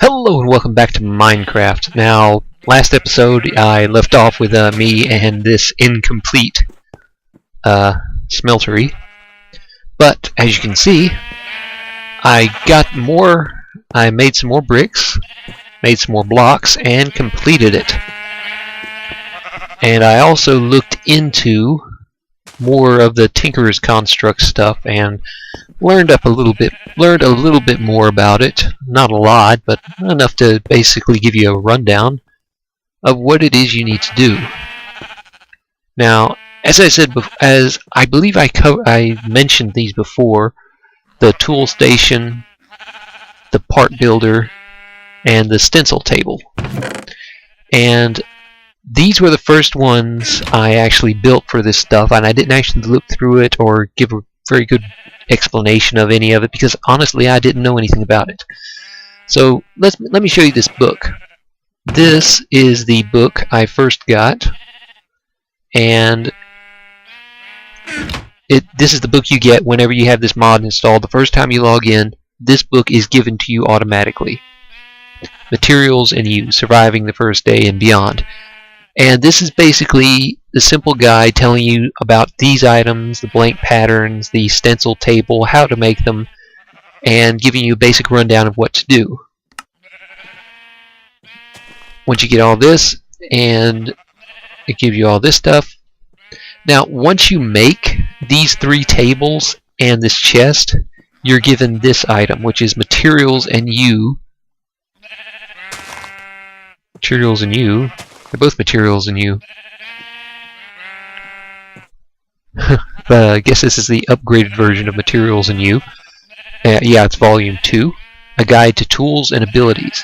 Hello and welcome back to Minecraft. Now, last episode I left off with me and this incomplete smeltery. But as you can see, I made some more bricks, made some more blocks, and completed it. And I also looked into more of the Tinkerer's Construct stuff and learned a little bit more about it. Not a lot, but enough to basically give you a rundown of what it is you need to do. Now, as I said, as I believe I mentioned these before, the tool station, the part builder, and the stencil table. And these were the first ones I actually built for this stuff, and I didn't actually look through it or give a very good explanation of any of it because honestly I didn't know anything about it. So let me show you this book. This is the book I first got, and this is the book you get whenever you have this mod installed. The first time you log in, this book is given to you automatically. Materials and Use, Surviving the First Day and Beyond. And this is basically the simple guide telling you about these items, the blank patterns, the stencil table, how to make them, and giving you a basic rundown of what to do. Once you get all this, and it gives you all this stuff. Now, once you make these three tables and this chest, you're given this item, which is Materials and You. Materials and You. They're both Materials and You. But I guess this is the upgraded version of Materials and You. Yeah, it's Volume 2. A Guide to Tools and Abilities.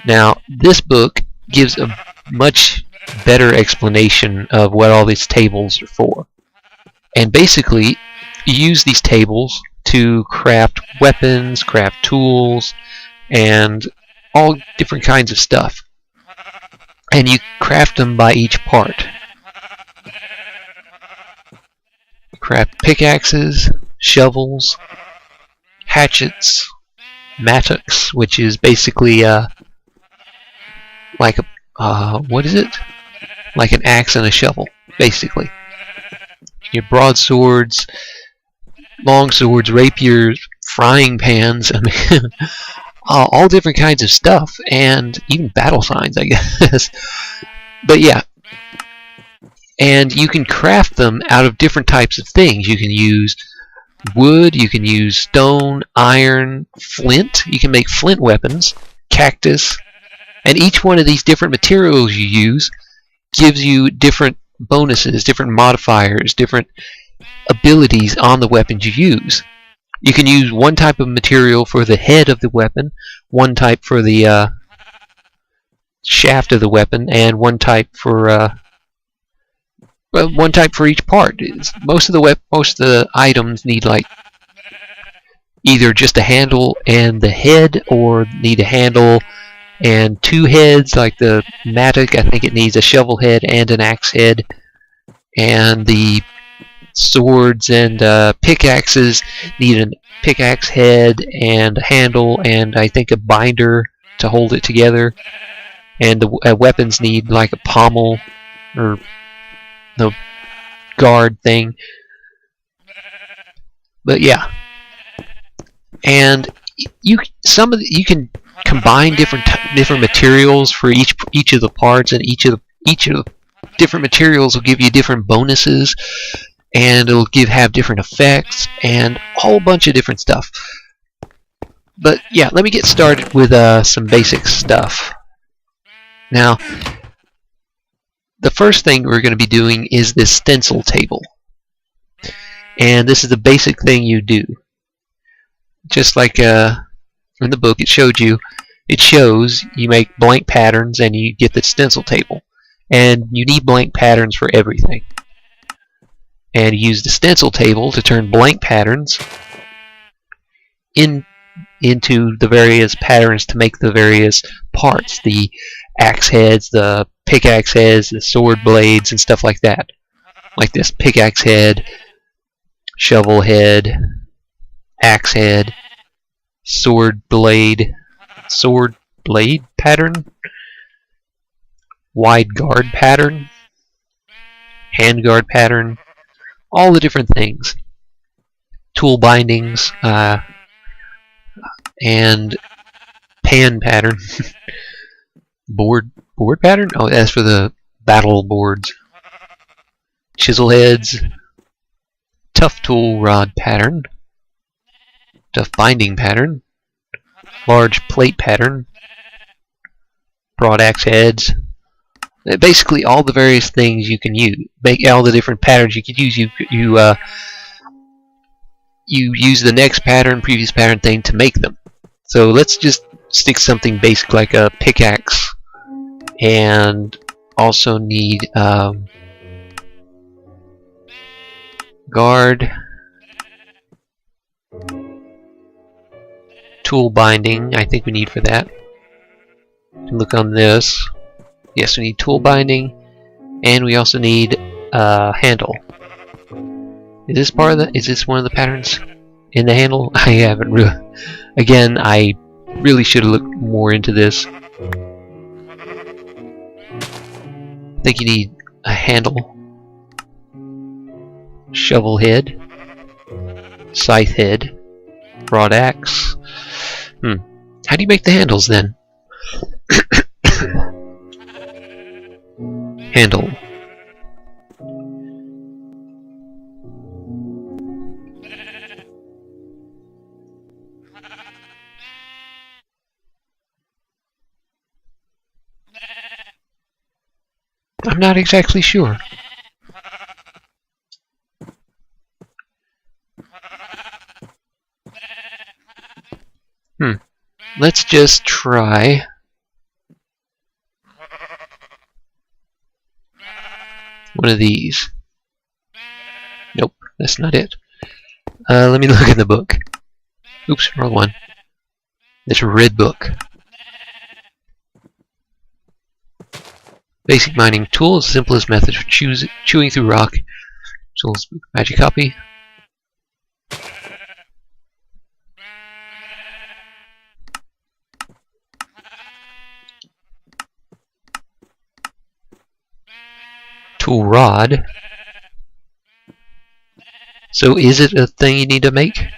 Now, this book gives a much better explanation of what all these tables are for. And basically, you use these tables to craft weapons, craft tools, and all different kinds of stuff. And you craft them by each part. You craft pickaxes, shovels, hatchets, mattocks, which is basically like a what is it? Like an axe and a shovel, basically. Your broadswords, long swords, rapiers, frying pans. I mean, all different kinds of stuff, and even battle signs, I guess. But yeah, and you can craft them out of different types of things. You can use wood, you can use stone, iron, flint. You can make flint weapons, cactus, and each one of these different materials you use gives you different bonuses, different modifiers, different abilities on the weapons you use. You can use one type of material for the head of the weapon, one type for the shaft of the weapon, and one type for each part. Most of the items need like either just a handle and the head, or need a handle and two heads. Like the mattock, I think it needs a shovel head and an axe head, and the swords and pickaxes need a pickaxe head and a handle and I think a binder to hold it together, and the weapons need like a pommel or the guard thing. But yeah, and you can combine different materials for each of the parts, and each of the different materials will give you different bonuses, and it'll have different effects and a whole bunch of different stuff. But yeah, let me get started with some basic stuff. Now, the first thing we're going to be doing is this stencil table. And this is the basic thing you do. Just like in the book it shows you make blank patterns and you get the stencil table. And you need blank patterns for everything. And you use the stencil table to turn blank patterns into the various patterns to make the various parts. The axe heads, the pickaxe heads, the sword blades, and stuff like that. Like this pickaxe head, shovel head, axe head, sword blade, sword blade pattern, wide guard pattern, hand guard pattern, all the different things, tool bindings, and pan pattern, board pattern. Oh, that's for the battle boards. Chisel heads, tough tool rod pattern, tough binding pattern, large plate pattern, broad axe heads. Basically, all the various things you can use, all the different patterns you could use. You use the next pattern, previous pattern thing to make them. So let's just stick something basic like a pickaxe, and also need guard, tool binding. I think we need for that. Look on this. Yes, we need tool binding, and we also need handle. Is this part of the? Is this one of the patterns in the handle? I haven't really. Again, I really should have looked more into this. I think you need a handle, shovel head, scythe head, broad axe. How do you make the handles then? Handle. I'm not exactly sure. Let's just try one of these. Nope, that's not it. Let me look in the book. Oops, wrong one. This red book. Basic mining tool is the simplest method for chewing through rock. Tools, magic copy. Tool rod. So is it a thing you need to make?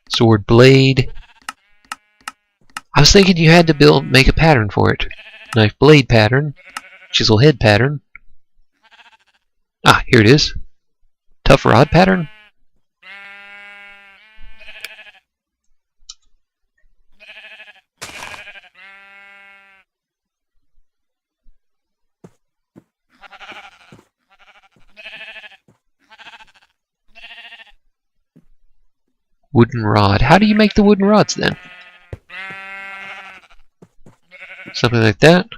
Sword blade. I was thinking you had to make a pattern for it. Knife blade pattern. Chisel head pattern. Ah, here it is. Tough rod pattern. Wooden rod. How do you make the wooden rods then? Something like that.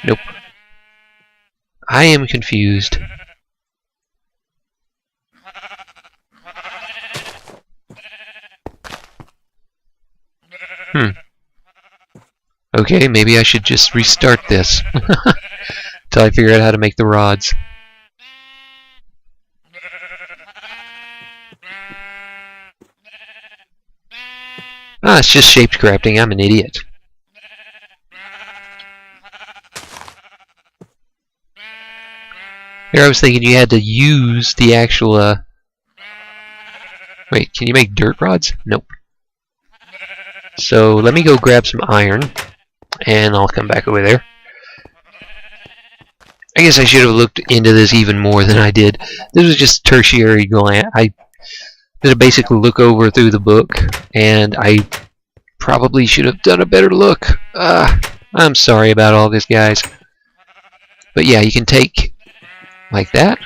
Nope. I am confused. Okay, maybe I should just restart this until I figure out how to make the rods. Ah, it's just shaped crafting. I'm an idiot. Here I was thinking you had to use the actual, Wait, can you make dirt rods? Nope. So let me go grab some iron, and I'll come back over there. I guess I should have looked into this even more than I did. This was just tertiary glance. I did a basic look over through the book, and I probably should have done a better look. I'm sorry about all this, guys. But yeah, you can take like that.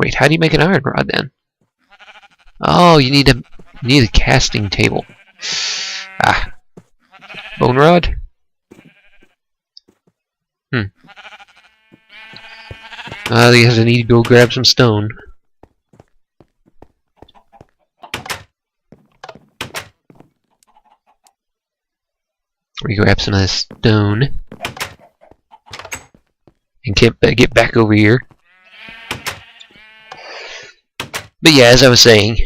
Wait, how do you make an iron rod then? Oh, you need a casting table. Ah, bone rod. I guess I need to go grab some stone. We grab some of this stone and attempt to get back over here. But yeah, as I was saying,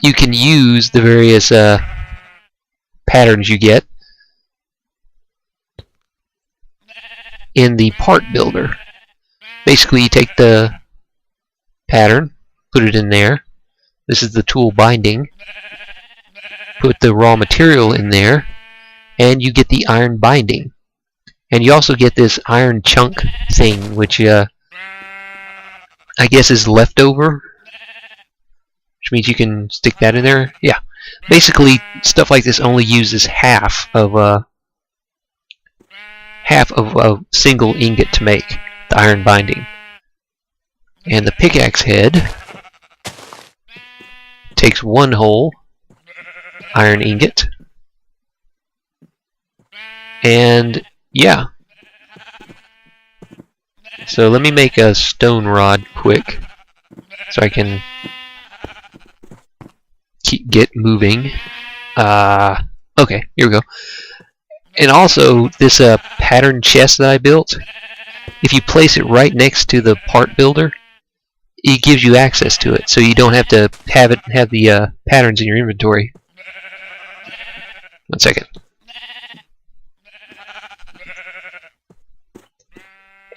you can use the various patterns you get in the part builder. Basically, you take the pattern, put it in there. This is the tool binding. Put the raw material in there, and you get the iron binding. And you also get this iron chunk thing, which I guess is leftover, which means you can stick that in there. Yeah, basically stuff like this only uses half of a single ingot to make the iron binding. And the pickaxe head takes one whole iron ingot, and yeah. So let me make a stone rod quick so I can get moving. Okay, here we go. And also this pattern chest that I built, if you place it right next to the part builder, it gives you access to it, so you don't have to have the patterns in your inventory. 1 second.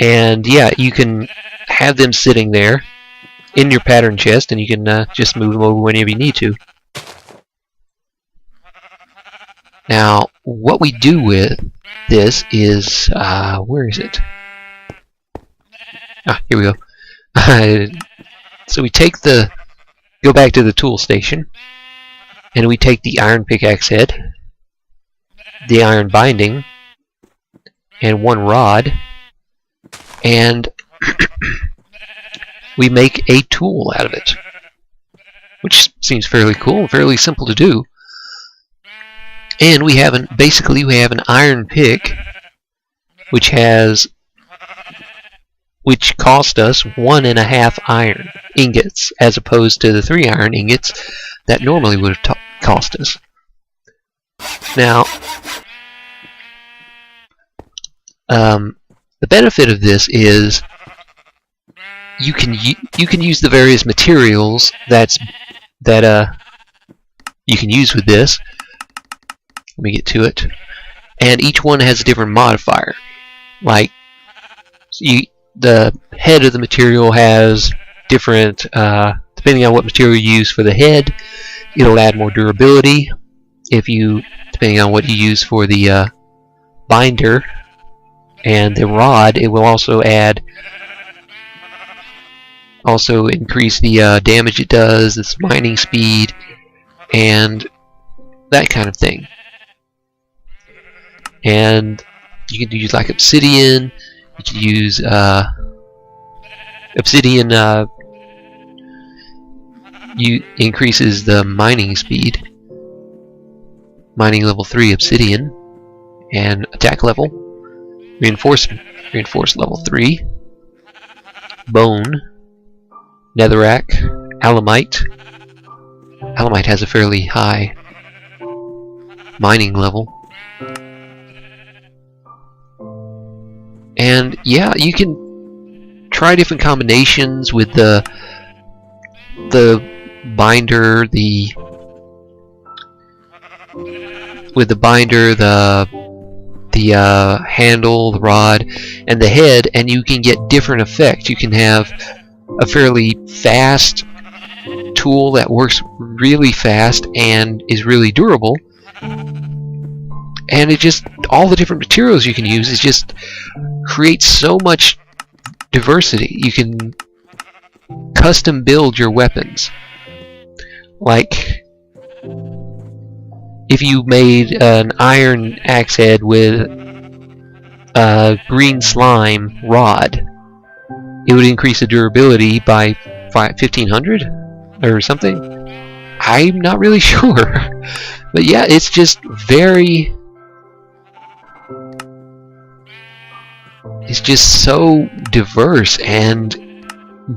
And yeah, you can have them sitting there in your pattern chest, and you can just move them over whenever you need to. Now, what we do with this is, where is it? Ah, here we go. So we take go back to the tool station, and we take the iron pickaxe head, the iron binding, and one rod, and we make a tool out of it, which seems fairly cool, fairly simple to do. And we have basically we have an iron pick, which cost us 1.5 iron ingots, as opposed to the 3 iron ingots that normally would have cost us. Now, the benefit of this is you can use the various materials that you can use with this. Let me get to it. And each one has a different modifier. Like, the head of the material has different, depending on what material you use for the head, it'll add more durability. Depending on what you use for the binder and the rod, it will also increase the damage it does, its mining speed, and that kind of thing. And you can use like obsidian. You can use obsidian. Increases the mining speed. Mining level 3 obsidian, and attack level. Reinforce level 3. Bone. Netherrack. Alamite. Alamite has a fairly high mining level. And yeah, you can try different combinations with the binder, the handle, the rod, and the head, and you can get different effects. You can have a fairly fast tool that works really fast and is really durable, and all the different materials you can use is just creates so much diversity. You can custom build your weapons. Like, if you made an iron axe head with a green slime rod, it would increase the durability by 1500 or something. I'm not really sure. But yeah, it's just it's just so diverse and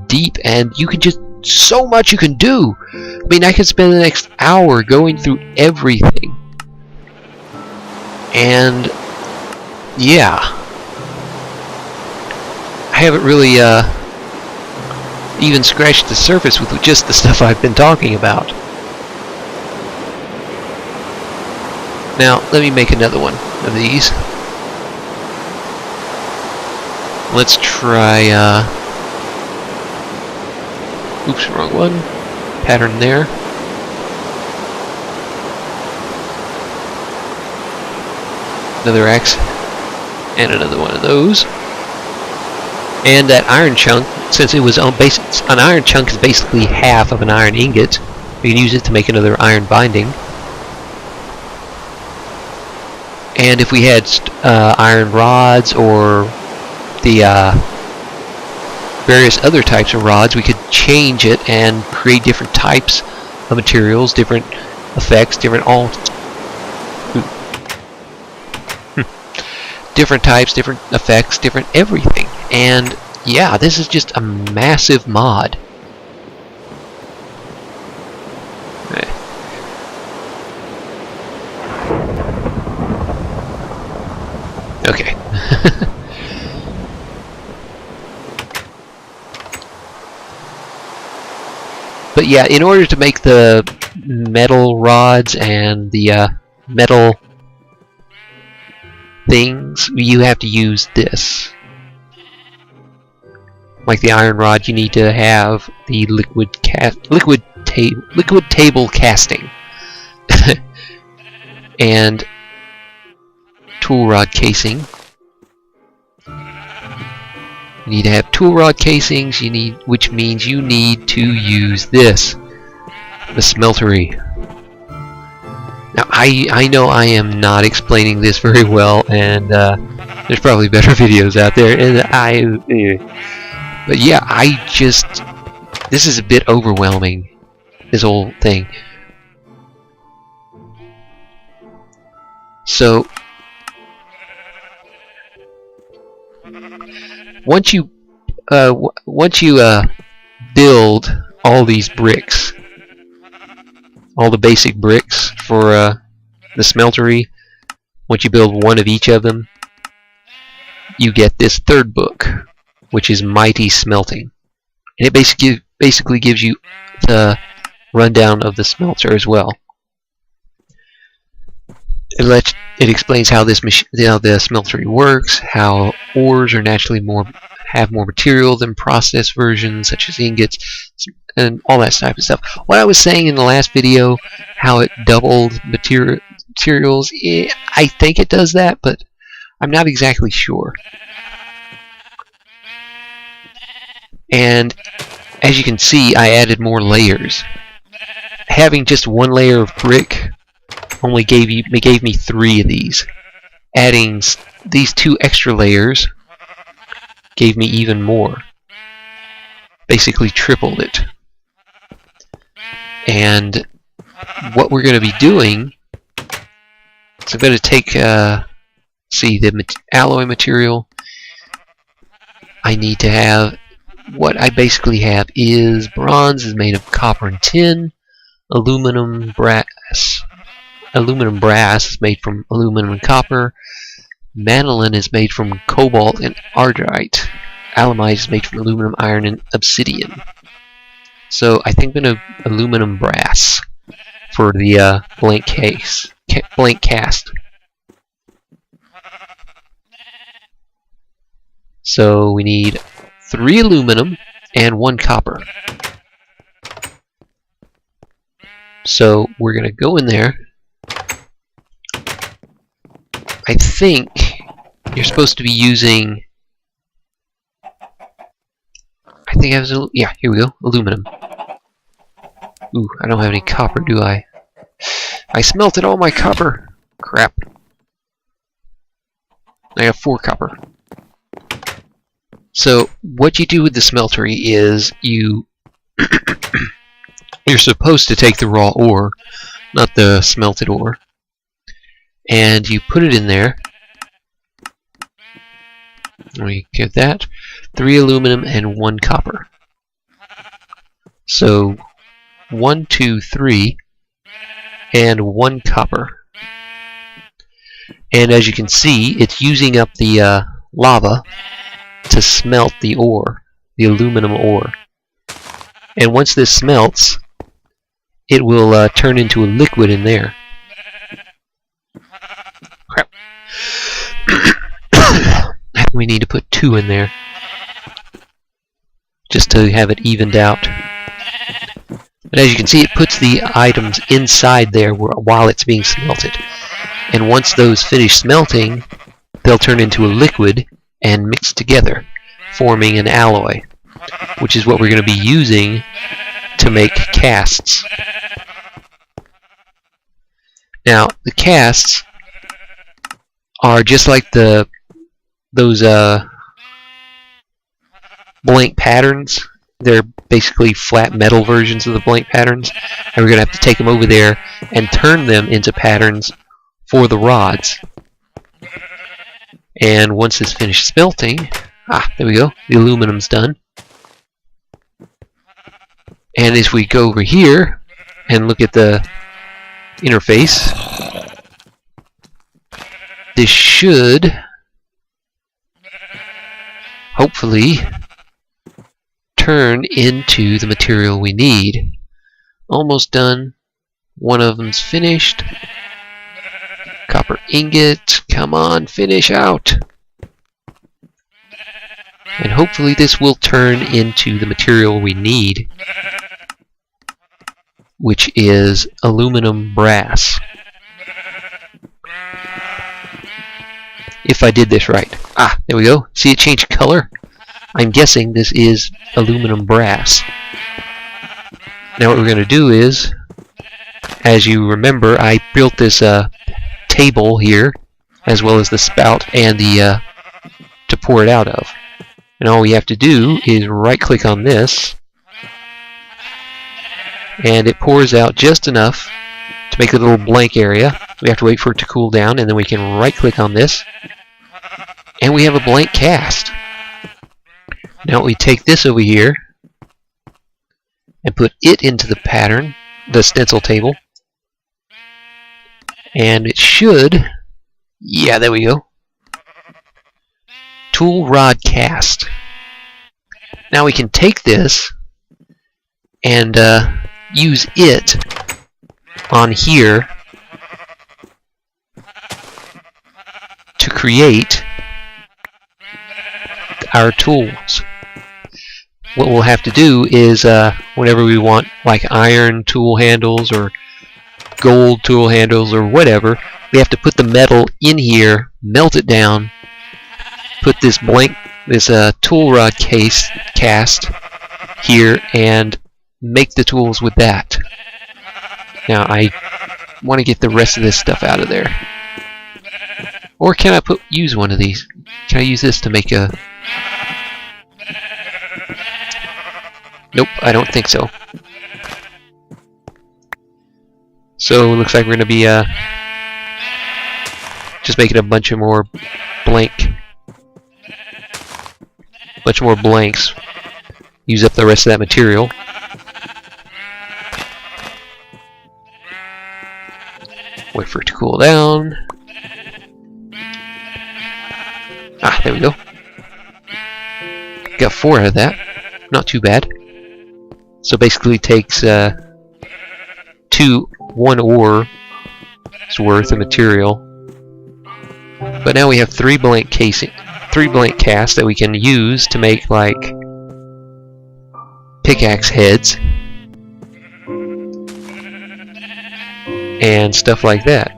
deep, and you can just so much you can do. I mean, I could spend the next hour going through everything, and yeah, I haven't really even scratched the surface with just the stuff I've been talking about. Now, let me make another one of these. Let's try, oops, wrong one. Pattern there. Another X, and another one of those. And that iron chunk, since it was on base, an iron chunk is basically half of an iron ingot. We can use it to make another iron binding. And if we had iron rods or the various other types of rods, we could change it and create different types of materials, different effects, different different types, different effects, different everything. And yeah, this is just a massive mod. Okay. But yeah, in order to make the metal rods and the metal things, you have to use this. Like the iron rod, you need to have the liquid table casting. And tool rod casing. You need to have tool rod casings, which means you need to use this, the smeltery. Now I know I am not explaining this very well, and there's probably better videos out there, and but yeah, this is a bit overwhelming, this whole thing. So once you build all these bricks, all the basic bricks for the smeltery, once you build one of each of them, you get this third book, which is Mighty Smelting, and it basically gives you the rundown of the smelter as well. It explains how this the smeltery works, how ores are naturally have more material than processed versions, such as ingots, and all that type of stuff. What I was saying in the last video, how it doubled materials, I think it does that, but I'm not exactly sure. And as you can see, I added more layers. Having just one layer of brick only gave me 3 of these. Adding these 2 extra layers gave me even more. Basically tripled it. And what we're going to be doing is I'm going to take the alloy material. I need to have, what I basically have is bronze is made of copper and tin, aluminum brass is made from aluminum and copper, manolin is made from cobalt and argite, alumite is made from aluminum, iron, and obsidian. So I think I'm going to aluminum brass for the blank cast. So we need 3 aluminum and 1 copper. So we're going to go in there. I think you're supposed to be using, I think I was, yeah, here we go, aluminum. Ooh, I don't have any copper, do I? I smelted all my copper. Crap. I have 4 copper. So what you do with the smeltery is you're supposed to take the raw ore, not the smelted ore, and you put it in there. We get that. 3 aluminum and 1 copper. So 1, 2, 3, and 1 copper. And as you can see, it's using up the lava to smelt the ore, the aluminum ore. And once this smelts, it will turn into a liquid in there. Crap. We need to put 2 in there just to have it evened out. But as you can see, it puts the items inside there while it's being smelted. And once those finish smelting, they'll turn into a liquid and mix together, forming an alloy, which is what we're going to be using to make casts. Now, the casts are just like those blank patterns. They're basically flat metal versions of the blank patterns, and we're going to have to take them over there and turn them into patterns for the rods. And once it's finished smelting, there we go, the aluminum's done. And as we go over here and look at the interface, this should hopefully turn into the material we need. Almost done. One of them's finished. Copper ingot, come on, finish out. And hopefully this will turn into the material we need, which is aluminum brass. If I did this right. There we go. See it change color? I'm guessing this is aluminum brass. Now what we're going to do is, as you remember, I built this table here, as well as the spout and the to pour it out of. And all we have to do is right-click on this, and it pours out just enough to make a little blank area. We have to wait for it to cool down, and then we can right-click on this, and we have a blank cast. Now we take this over here and put it into the pattern, the stencil table, and it should, yeah, there we go, tool rod cast. Now we can take this and use it on here to create our tools. What we'll have to do is whenever we want like iron tool handles or gold tool handles or whatever, we have to put the metal in here, melt it down, put this tool rod cast here, and make the tools with that. Now I want to get the rest of this stuff out of there. Or can I use one of these? Can I use this to make a... Nope, I don't think so. So it looks like we're going to be just making a bunch of more blanks. Use up the rest of that material. Wait for it to cool down. There we go. Got 4 out of that. Not too bad. So basically takes 1 ore's worth of material. But now we have 3 blank casts that we can use to make like pickaxe heads and stuff like that.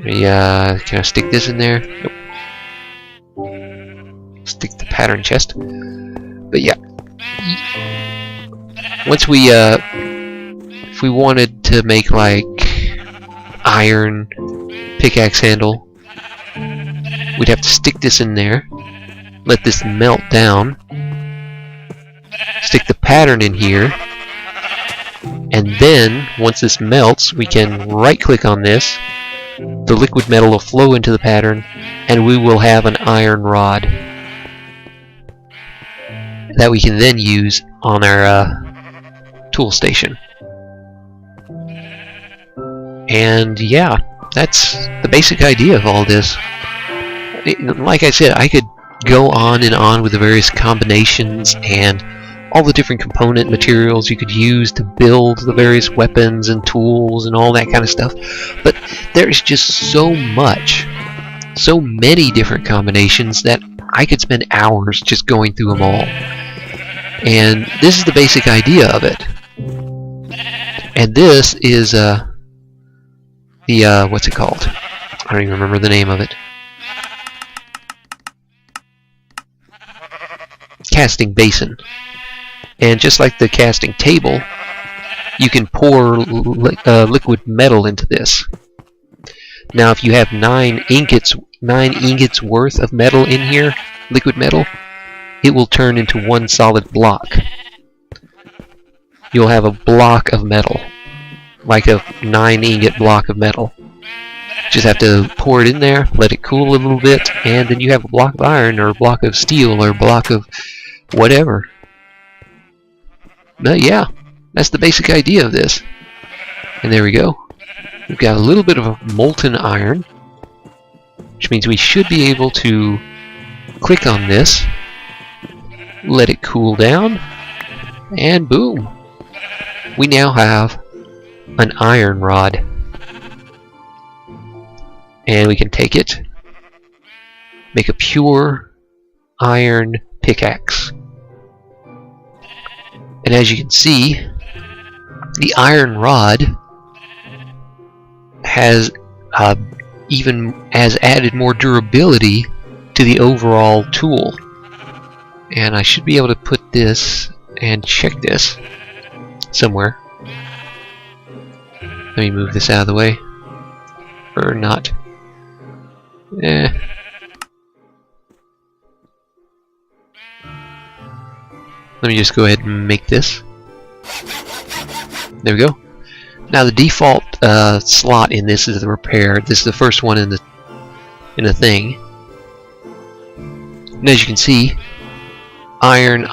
Can I stick this in there? Nope. Stick the pattern chest. But yeah, once we if we wanted to make like iron pickaxe handle, we'd have to stick this in there, let this melt down, stick the pattern in here, and then once this melts, we can right click on this, the liquid metal will flow into the pattern, and we will have an iron rod that we can then use on our tool station. And yeah, that's the basic idea of all this. Like I said, I could go on and on with the various combinations and all the different component materials you could use to build the various weapons and tools and all that kind of stuff. But there's just so much, so many different combinations that I could spend hours just going through them all. And this is the basic idea of it. And this is what's it called? I don't even remember the name of it. Casting basin. And just like the casting table, you can pour liquid metal into this. Now if you have 9 ingots worth of metal in here, liquid metal, it will turn into one solid block. You'll have a block of metal, like a 9 ingot block of metal. Just have to pour it in there, let it cool a little bit, and then you have a block of iron or a block of steel or a block of whatever. But yeah, that's the basic idea of this. And there we go. We've got a little bit of a molten iron, which means we should be able to click on this, let it cool down, and boom! We now have an iron rod. And we can take it, make a pure iron pickaxe. And as you can see, the iron rod has added more durability to the overall tool. And I should be able to put this and check this somewhere. Let me move this out of the way. Or not. Let me just go ahead and make this. There we go. Now the default slot in this is the repair. This is the first one in the thing. And as you can see, iron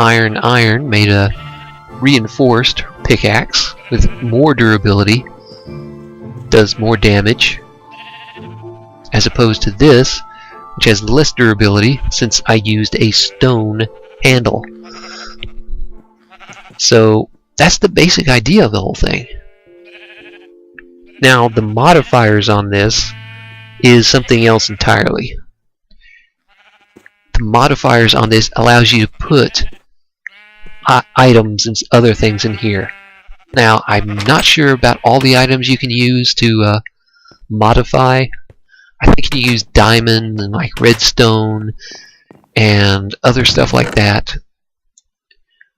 made a reinforced pickaxe with more durability, does more damage, as opposed to this, which has less durability since I used a stone handle. So that's the basic idea of the whole thing. Now the modifiers on this is something else entirely. The modifiers on this allows you to put items and other things in here. Now I'm not sure about all the items you can use to modify. I think you can use diamond and like redstone and other stuff like that.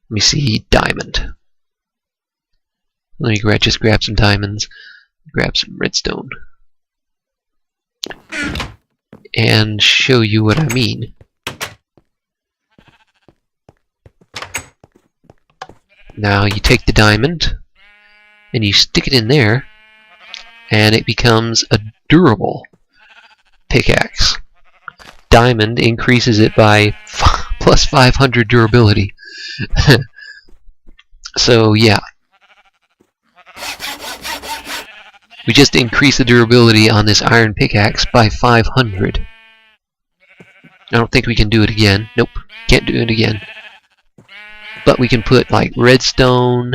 Let me see, diamond. Let me just grab some diamonds, grab some redstone, and show you what I mean. Now you take the diamond and you stick it in there, and it becomes a durable pickaxe. Diamond increases it by plus 500 durability. So yeah, we just increased the durability on this iron pickaxe by 500. I don't think we can do it again. Nope, can't do it again. But we can put like redstone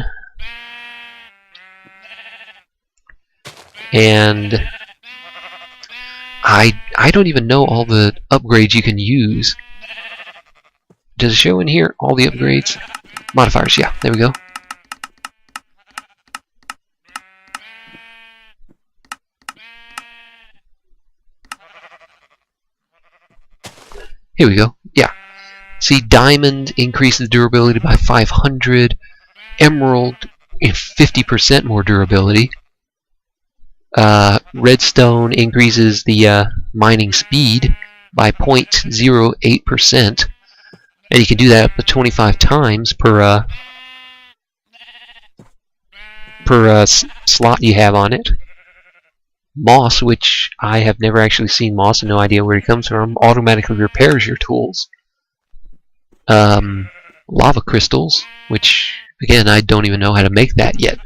and I don't even know all the upgrades you can use. Does it show in here all the upgrades? Modifiers, yeah, there we go. Here we go, yeah. See, diamond increases durability by 500. Emerald, 50% more durability. Redstone increases the mining speed by 0.08%. And you can do that up to 25 times per slot you have on it. Moss, which I have never actually seen moss and no idea where it comes from, automatically repairs your tools. Lava crystals, which again I don't even know how to make that yet.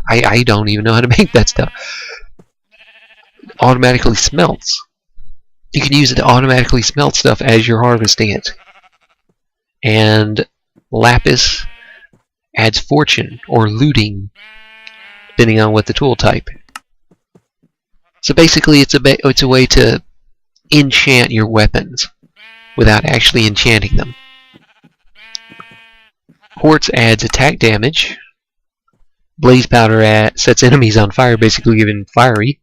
I don't even know how to make that stuff. automatically smelts. You can use it to automatically smelt stuff as you're harvesting it. And lapis adds fortune or looting, depending on what the tool type. So basically, it's a way to enchant your weapons without actually enchanting them. Quartz adds attack damage. Blaze powder sets enemies on fire, basically giving fiery.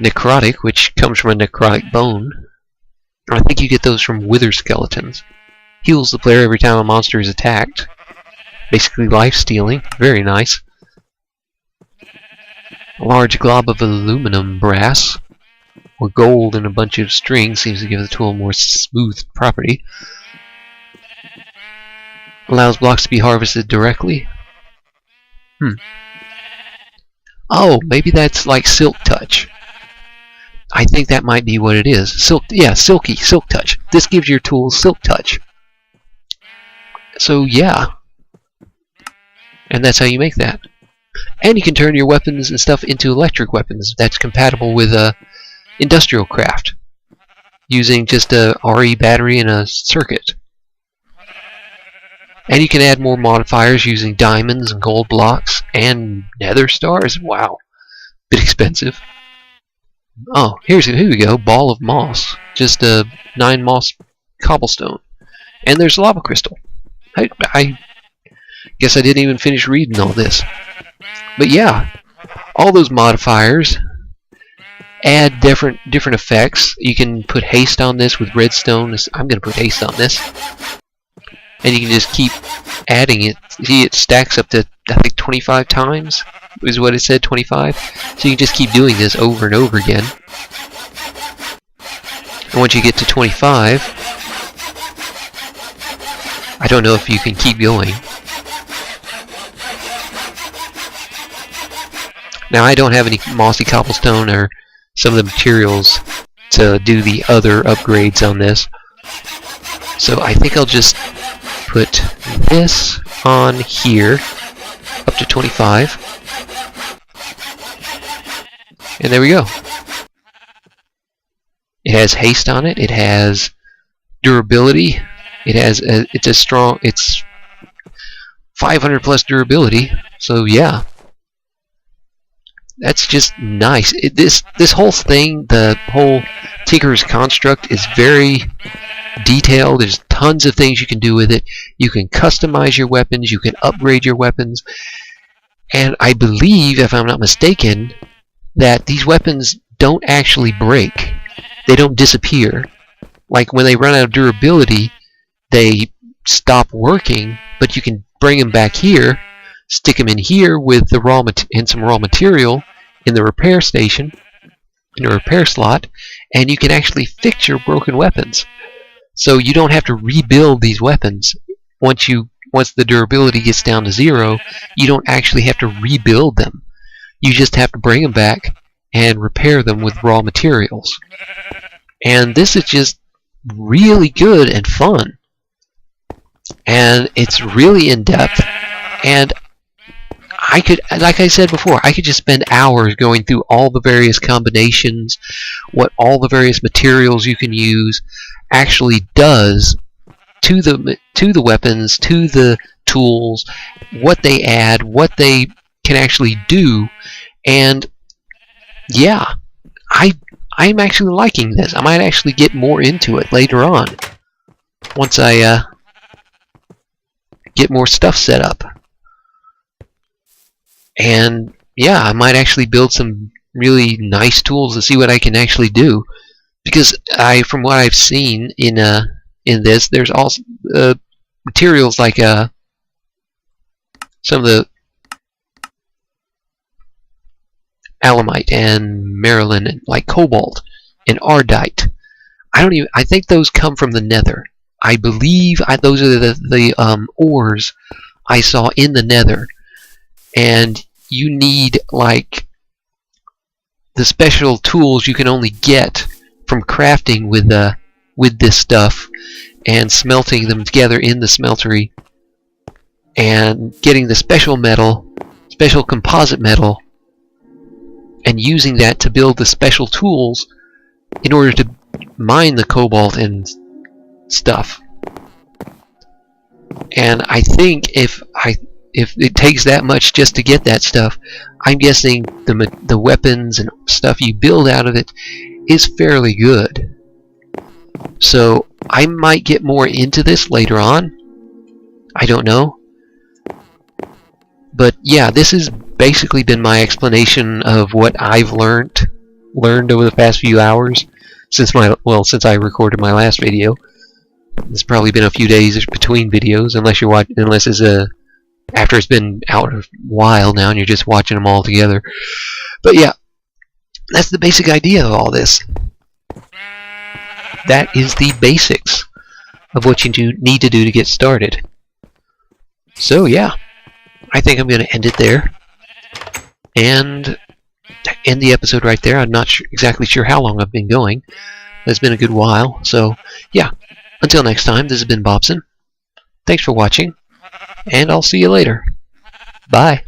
Necrotic, which comes from a necrotic bone. I think you get those from wither skeletons. Heals the player every time a monster is attacked. Basically life stealing. Very nice. A large glob of aluminum brass or gold and a bunch of string seems to give the tool a more smooth property. Allows blocks to be harvested directly. Oh, maybe that's like Silk Touch. I think that might be what it is. Silk touch. This gives your tool Silk Touch. So yeah. And that's how you make that. And you can turn your weapons and stuff into electric weapons that's compatible with industrial craft, using just a RE battery and a circuit. And you can add more modifiers using diamonds and gold blocks and nether stars. Wow. Bit expensive. Oh, here we go. Ball of moss. Just a 9 moss cobblestone. And there's lava crystal. I guess I didn't even finish reading all this. But yeah, all those modifiers add different effects. You can put haste on this with redstone. I'm going to put haste on this. And you can just keep adding it. See, it stacks up to, I think, 25 times is what it said, 25. So you can just keep doing this over and over again. And once you get to 25, I don't know if you can keep going. Now, I don't have any mossy cobblestone or some of the materials to do the other upgrades on this. So I think I'll just put this on here up to 25. And there we go. It has haste on it. It has durability. It has it's 500 plus durability. So yeah. That's just nice. This whole thing, the whole Tinker's construct, is very detailed. There's tons of things you can do with it. You can customize your weapons. You can upgrade your weapons. And I believe, if I'm not mistaken, that these weapons don't actually break. They don't disappear. Like when they run out of durability, they stop working, but you can bring them back here, stick them in here with the some raw material in the repair station, in a repair slot, and you can actually fix your broken weapons. So you don't have to rebuild these weapons. Once the durability gets down to 0, you don't actually have to rebuild them. You just have to bring them back and repair them with raw materials. And this is just really good and fun. And it's really in-depth. And I could, like I said before, I could just spend hours going through all the various combinations, what all the various materials you can use actually does to the weapons, to the tools, what they add, what they can actually do. And yeah, I'm actually liking this. I might actually get more into it later on once I get more stuff set up. And yeah, I might actually build some really nice tools to see what I can actually do, because from what I've seen in this, there's also materials like some of the alamite and marlin, and like cobalt and ardite. I think those come from the nether. I believe those are the ores I saw in the nether. And you need like the special tools you can only get from crafting with this stuff and smelting them together in the smeltery and getting the special metal, special composite metal, and using that to build the special tools in order to mine the cobalt and stuff. And I think if it takes that much just to get that stuff, I'm guessing the weapons and stuff you build out of it is fairly good. So I might get more into this later on. I don't know. But yeah, this has basically been my explanation of what I've learned over the past few hours since I recorded my last video. It's probably been a few days between videos, unless it's after it's been out a while now and you're just watching them all together. But yeah, that's the basic idea of all this. That is the basics of what you need to do to get started. So yeah, I think I'm going to end it there and end the episode right there. I'm not exactly sure how long I've been going. It's been a good while. So yeah, until next time, this has been Bobson. Thanks for watching, and I'll see you later. Bye.